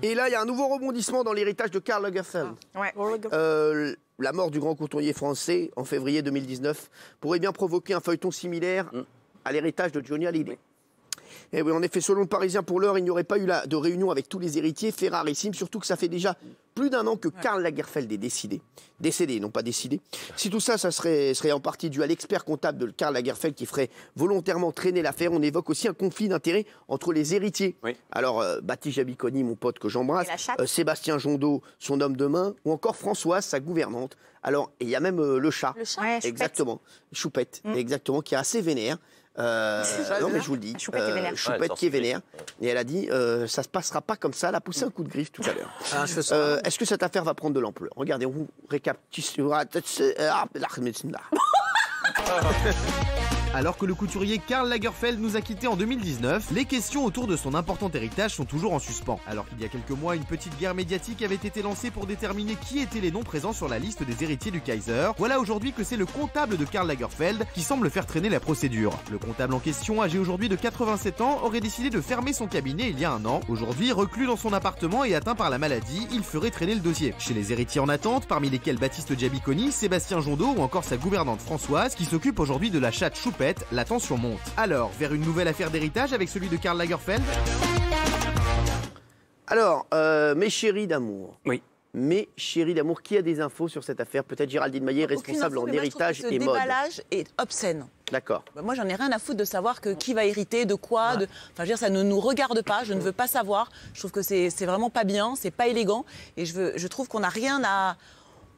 Et là, il y a un nouveau rebondissement dans l'héritage de Karl Lagerfeld. La mort du grand couturier français en février 2019 pourrait bien provoquer un feuilleton similaire à l'héritage de Johnny Hallyday. Et oui, en effet, selon le Parisien, pour l'heure, il n'y aurait pas eu de réunion avec tous les héritiers, fait rarissime, surtout que ça fait déjà plus d'1 an que Karl Lagerfeld est décédé, non pas décidé. Si tout ça, ça serait en partie dû à l'expert comptable de Karl Lagerfeld qui ferait volontairement traîner l'affaire, on évoque aussi un conflit d'intérêts entre les héritiers. Oui. Alors, Baptiste Jabiconi, mon pote que j'embrasse, Sébastien Jondot, son homme de main, ou encore Françoise, sa gouvernante. Alors, il y a même le chat. Le chat, exactement. Choupette, exactement, qui est assez vénère. Non mais je vous le dis, Choupette qui est vénère. Et elle a dit, ça se passera pas comme ça. Elle a poussé un coup de griffe tout à l'heure. Est-ce que cette affaire va prendre de l'ampleur? Regardez, on vous récapitule. Alors que le couturier Karl Lagerfeld nous a quittés en 2019, les questions autour de son important héritage sont toujours en suspens. Alors qu'il y a quelques mois, une petite guerre médiatique avait été lancée pour déterminer qui étaient les noms présents sur la liste des héritiers du Kaiser, voilà aujourd'hui que c'est le comptable de Karl Lagerfeld qui semble faire traîner la procédure. Le comptable en question, âgé aujourd'hui de 87 ans, aurait décidé de fermer son cabinet il y a 1 an. Aujourd'hui, reclus dans son appartement et atteint par la maladie, il ferait traîner le dossier. Chez les héritiers en attente, parmi lesquels Baptiste Jabiconi, Sébastien Jondot ou encore sa gouvernante Françoise, qui s'occupe aujourd'hui de la chatte Choupette, la tension monte. Alors, vers une nouvelle affaire d'héritage avec celui de Karl Lagerfeld? Alors, mes chéris d'amour. Oui. Mes chéris d'amour, qui a des infos sur cette affaire? Peut-être Géraldine Maillet, responsable en héritage et mode. Ce déballage est obscène. D'accord. Moi, j'en ai rien à foutre de savoir qui va hériter, de quoi. Enfin, je veux dire, ça ne nous regarde pas. Je ne veux pas savoir. Je trouve que c'est vraiment pas bien, c'est pas élégant. Et je trouve qu'on n'a rien à...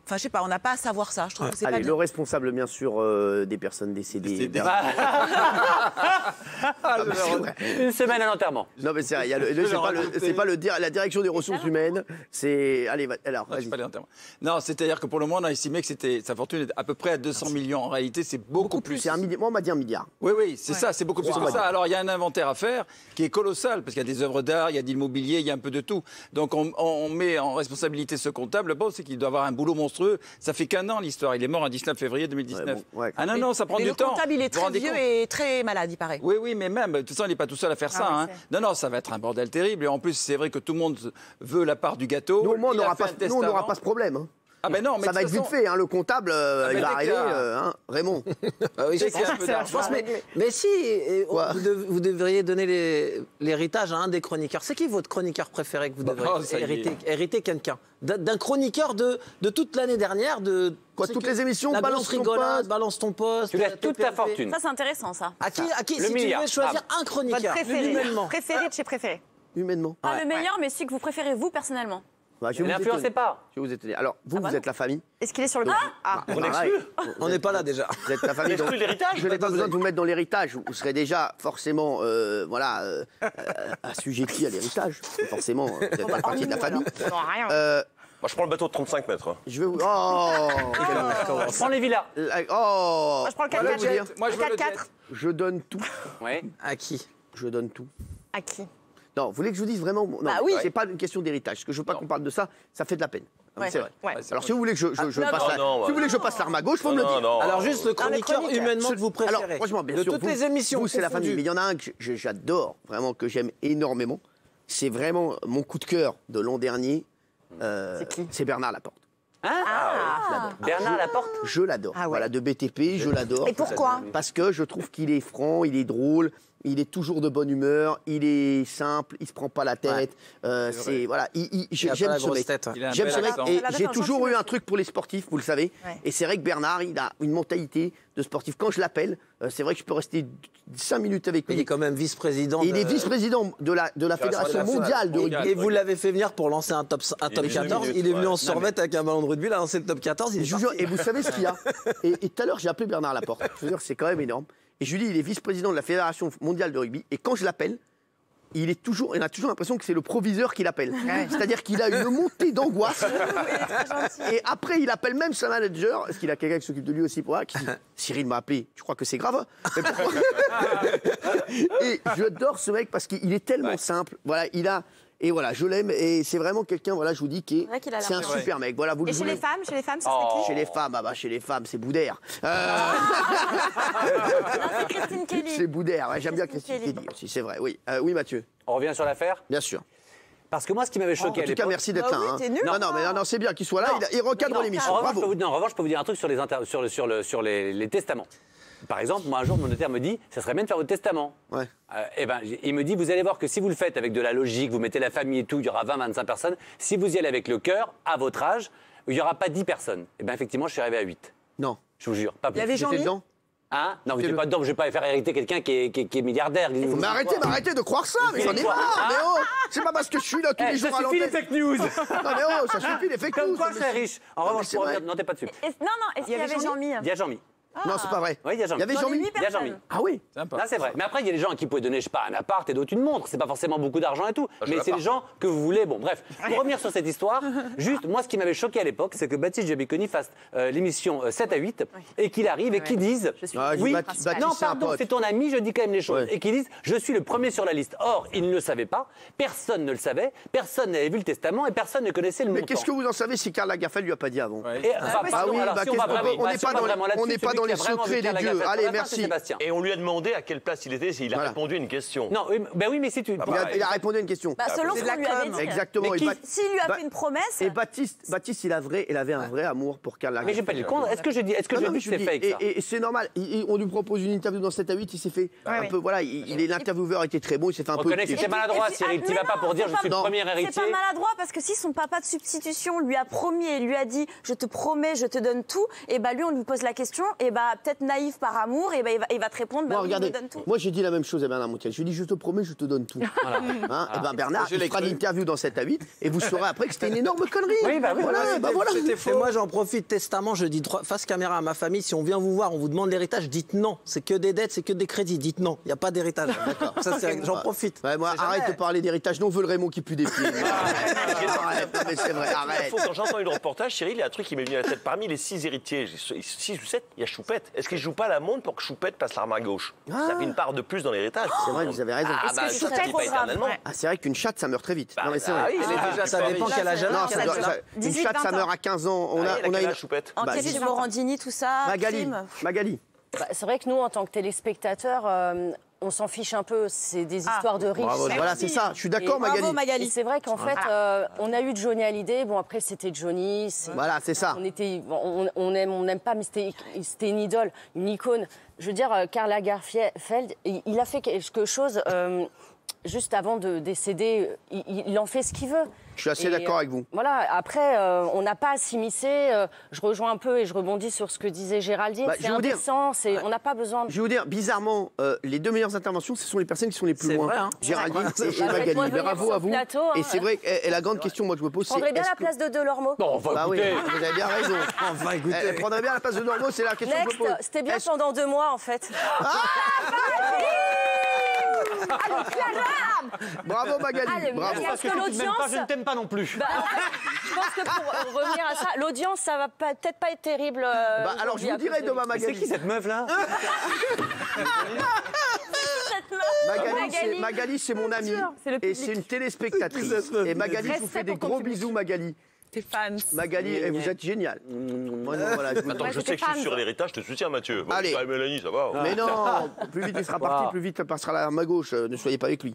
Enfin, je sais pas, on n'a pas à savoir ça. Je trouve que c'est pas bien. Le responsable, bien sûr, des personnes décédées. Une semaine à l'enterrement. Non, mais c'est vrai, c'est pas la direction des ressources humaines. C'est. Allez, alors. Non, non, c'est-à-dire que pour le moment, on a estimé que sa fortune est à peu près à 200 millions. En réalité, c'est beaucoup plus. C'est moi, on m'a dit 1 milliard. Oui, c'est ça, c'est beaucoup plus que ça. Alors, il y a un inventaire à faire qui est colossal, parce qu'il y a des œuvres d'art, il y a de l'immobilier, il y a un peu de tout. Donc, on met en responsabilité ce comptable. Bon, c'est qu'il doit avoir un boulot monstrueux. Ça fait qu'1 an l'histoire. Il est mort le 19 février 2019. Ah non, ça prend du temps. Le comptable, il est très vieux et très malade, il paraît. Oui, mais même, de toute façon, il n'est pas tout seul à faire ça. Non, ça va être un bordel terrible. Et en plus, c'est vrai que tout le monde veut la part du gâteau. Nous, on n'aura pas ce problème. Ah ben non, mais ça va être vite fait, le comptable, il va arriver, Raymond. Oui, c'est un peu d'argent. Mais si, vous devriez donner l'héritage à un des chroniqueurs. C'est qui votre chroniqueur préféré que vous devriez hériter quelqu'un? D'un chroniqueur de toute l'année dernière, de toutes les émissions, Balance Rigolade, Balance ton poste. Tu laisses toute ta fortune. Ça, c'est intéressant, ça. À qui si tu devais choisir un chroniqueur, humainement. Préféré de chez préféré. Humainement. Pas le meilleur, mais celui que vous préférez, vous, personnellement. Ne l'influencez pas. Je vais vous étonner. Alors, vous êtes la famille. Est-ce qu'il est sur le on exclut. On n'est pas là déjà. Vous êtes la famille. On exclut l'héritage. Je n'ai pas besoin de vous mettre dans l'héritage. Vous serez déjà forcément, assujetti à l'héritage. Forcément, vous êtes la partie de la famille. Moi, je prends le bateau de 35 mètres. Je vais vous. Je prends les villas. Moi, je prends le 4x4. Moi, je veux le 4x4. Je donne tout. Oui. À qui? Je donne tout. À qui? Non, vous voulez que je vous dise vraiment? Non, oui. C'est pas une question d'héritage. Parce que je veux pas qu'on parle de ça. Ça fait de la peine. C'est vrai. Alors, si vous voulez que je passe l'arme à gauche, faut me le dire. Alors, juste le chroniqueur humainement que vous préférez. Alors, franchement, bien de sûr, toutes les émissions. Vous, c'est la famille. Mais il y en a un que j'adore, vraiment, que j'aime énormément. C'est vraiment mon coup de cœur de l'an dernier. C'est qui? C'est Bernard Laporte. Bernard Laporte. Je l'adore. Voilà, de BTP, je l'adore. Et pourquoi? Parce que je trouve qu'il est franc, il est drôle, il est toujours de bonne humeur, il est simple, il se prend pas la tête. J'aime ce mec. J'aime ce mec et j'ai toujours eu un truc pour les sportifs, vous le savez. Et c'est vrai que Bernard, il a une mentalité de sportif. Quand je l'appelle, c'est vrai que je peux rester 5 minutes avec lui. Il est quand même vice-président. Il est vice-président de la Fédération mondiale de rugby. Et vous l'avez fait venir pour lancer un top 14. Il est venu en survette avec un ballon de rugby, il a lancé le top 14. Et vous savez ce qu'il y a? Et tout à l'heure, j'ai appelé Bernard Laporte. Je veux dire, c'est quand même énorme. Et je lui dis, il est vice-président de la Fédération mondiale de rugby. Et quand je l'appelle, il a toujours l'impression que c'est le proviseur qui l'appelle. C'est-à-dire qu'il a une montée d'angoisse. Et après, il appelle même son manager, parce qu'il a quelqu'un qui s'occupe de lui aussi pour qui dit, Cyril m'a appelé, tu crois que c'est grave? Et j'adore ce mec parce qu'il est tellement simple. Voilà, et voilà, je l'aime et c'est vraiment quelqu'un, voilà, je vous dis, c'est un super mec. Voilà, vous et chez les femmes, ça serait qui? Chez les femmes, c'est Boudère. Non, c'est Christine Kelly. C'est Boudère, j'aime bien Christine Kelly aussi, c'est vrai, oui. Oui, Mathieu. On revient sur l'affaire? Bien sûr. Parce que moi, ce qui m'avait choqué en tout cas, merci d'être là. Non, c'est bien qu'il soit là. Il recadre l'émission. En revanche, je peux vous dire un truc sur les testaments. Par exemple, moi, un jour, mon notaire me dit, ça serait bien de faire votre testament. Ouais. Il me dit, vous allez voir que si vous le faites avec de la logique, vous mettez la famille et tout, il y aura 20-25 personnes. Si vous y allez avec le cœur, à votre âge, il n'y aura pas 10 personnes. Effectivement, je suis arrivé à 8. Non. Je vous jure. Pas plus. Il y avait Jean-Mi dedans. Hein? Non, vous n'êtes pas dedans, je ne vais pas faire hériter quelqu'un qui est milliardaire. Mais arrêtez de croire ça, mais j'en ai marre. Mais oh, c'est pas parce que je suis là tous les jours à l'antenne. Ça suffit les fake news. Non mais oh, ça suffit les fake news. Comme quoi c'est riche. En revanche, pour revenir, non, t'es pas dessus. Non, est-ce qu'il y avait Jean-Mi? Il y a Jean-Mi. Non, c'est pas vrai. Oui, il y a Jean-Mi. Il y avait Jean-Mi. Il y a Jean-Mi. Ah oui. Là, c'est vrai. Mais après, il y a des gens à qui vous pouvez donner, je sais pas, un appart et d'autres une montre. C'est pas forcément beaucoup d'argent et tout. Mais c'est les gens que vous voulez. Bon, bref. Pour revenir sur cette histoire, juste, moi, ce qui m'avait choqué à l'époque, c'est que Baptiste Giabiconi fasse l'émission 7 à 8 et qu'il arrive et qu'il dise. Oui, non, pardon, c'est ton ami, je dis quand même les choses. Et qu'il dise, je suis le premier sur la liste. Or, il ne le savait pas. Personne ne le savait. Personne n'avait vu le testament et personne ne connaissait le montant. Mais qu'est-ce que vous en savez si Karl Lagerfeld lui a pas dit avant? On n'est pas dans les secrets des dieux. Allez, merci. Et on lui a demandé à quelle place il était, s'il a répondu à une question. Non, ben oui, mais si tu. Il a répondu à une question. Selon ce qu'on lui avait dit. Exactement. S'il lui a fait une promesse. Et Baptiste, il avait un vrai amour pour Karl Lagerfeld. Mais j'ai pas dit le contraire. Est-ce que je dis que c'est fake ça? Et c'est normal. On lui propose une interview dans 7 à 8, il s'est fait un peu. Voilà, l'intervieweur était très bon, il s'est fait un peu. On connaît que c'était maladroit, Cyril. Tu vas pas pour dire je suis le premier héritier. C'est pas maladroit parce que si son papa de substitution lui a promis et lui a dit je te promets, je te donne tout, et lui on lui pose la question, et peut-être naïf par amour, et il va te répondre moi, regardez, je te donne tout. Moi j'ai dit la même chose à Bernard Montiel. Je lui ai dit je te promets, je te donne tout. Voilà. Et Bernard, il fera l'interview dans 7 à 8 et vous saurez après que c'était une énorme connerie. Oui, voilà. Et moi j'en profite, testament, je dis face caméra à ma famille, si on vient vous voir, on vous demande l'héritage, dites non. C'est que des dettes, c'est que des crédits, dites non. Il n'y a pas d'héritage. D'accord. J'en profite. Ouais, moi, arrête de parler d'héritage. Non, on veut le Raymond qui pue des pieds. Arrête, mais c'est vrai, arrête. Quand j'entends le reportage, Cyril, il y a un truc qui m'est venu à la tête. Parmi les 6 héritiers, 6 ou 7, il y a Choupette. Est-ce qu'il ne joue pas la montre pour que Choupette passe l'arme à gauche? Ça fait une part de plus dans l'héritage. C'est vrai, vous avez raison. C'est vrai qu'une chatte, ça meurt très vite. Non, mais c'est vrai. Ça dépend quel âge elle a. Une chatte, ça meurt à 15 ans. On a une Choupette. Enquête sur Morandini, tout ça. Magali. C'est vrai que nous, en tant que téléspectateurs, on s'en fiche un peu. C'est des histoires de riches. Bravo, voilà, c'est ça. Je suis d'accord, Magali. C'est vrai qu'en fait, on a eu Johnny Hallyday. Bon, après, c'était Johnny. Voilà, c'est ça. On n'aime pas, mais c'était une idole, une icône. Je veux dire, Karl Lagerfeld, il a fait quelque chose juste avant de décéder. Il en fait ce qu'il veut. Je suis assez d'accord avec vous. Voilà, après, on n'a pas à s'immiscer. Je rejoins un peu et je rebondis sur ce que disait Géraldine. C'est indécent, on n'a pas besoin de... Je vais vous dire, bizarrement, les deux meilleures interventions, ce sont les personnes qui sont les plus loin. Vrai, hein. Géraldine et Magali. Bravo à vous. Et c'est vrai, et la grande question, moi, je me pose, c'est... Je prendrais bien la place de Delormeau. Bon, bah oui, vous avez bien raison. Enfin, écoutez. Elle prendrait bien la place de Delormeau, c'est la question que je me pose. C'était bien pendant 2 mois, en fait. Bravo Magali, bravo. Parce que l'audience, je ne t'aime pas non plus. Je pense que pour revenir à ça, l'audience, ça va peut-être pas être terrible. Alors je vous dirai demain Magali. C'est qui cette meuf là? Magali, c'est mon amie et c'est une téléspectatrice. Et Magali, je vous fais des gros bisous Magali. Tes fans. Magali, et vous êtes génial. Attends, je sais que je suis sur l'héritage, je te soutiens, Mathieu. Bon, allez, Mélanie, ça va. Mais non, plus vite il sera parti, plus vite passera la main gauche. Ne soyez pas avec lui.